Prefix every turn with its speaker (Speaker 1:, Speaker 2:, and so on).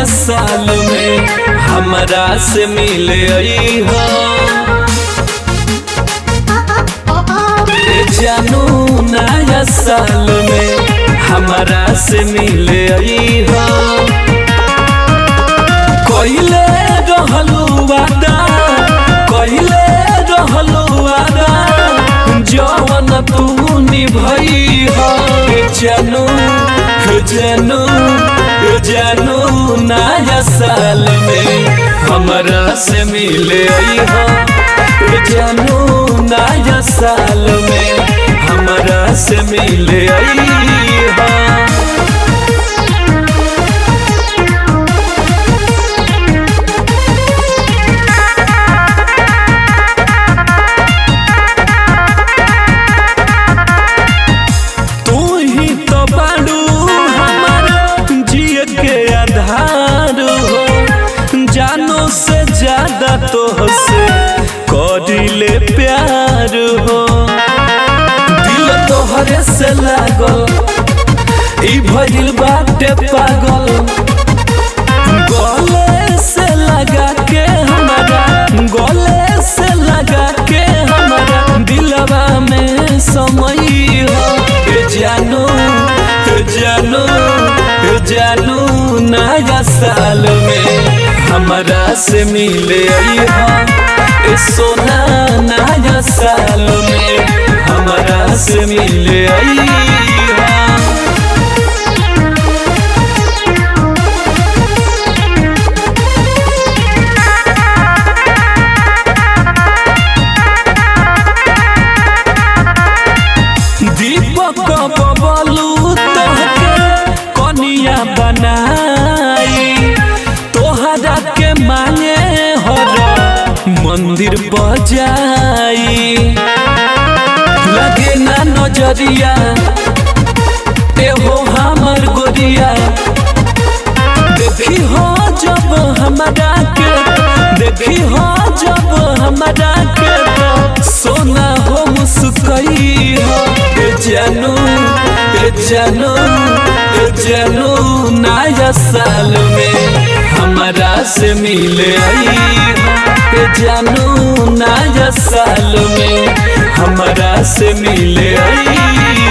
Speaker 1: साल में हमरा से मिले आई हो। जानू नया साल में हमरा से मिले आई हो। कइले रहलू वादा, कइले रहलू वादा, जवन तू निभई हो। जानू जानू जानू नया साल में हमरा से मिले आई हो। जानू नया साल में हमरा से मिले आई हो। जानो से ज्यादा तोहसे करिले प्यार हो। दिल तोहरे से लागल, ई भइल बाटे पागल। गले से लगा के हमारा, गले से लगा के हमारा दिलवा में समय हो। जानू जानू जानू नया साल में हमरा से मिले आई हो। सोना नया साल में हमरा से मिले आई हो। दीपक बबलू तोहके कनिया बनाई, तोहरा के मांगे हर मंदिर बजाई। लगे ना नजरिया एहो हमर गोरिया, देखी हो जब हमरा के, देखी हो जब हमरा के, सोना हो मुस्कई हो। जानू जानू जानू नया साल में हमरा से मिले आई हो। जानू नया साल में हमरा से मिले आई।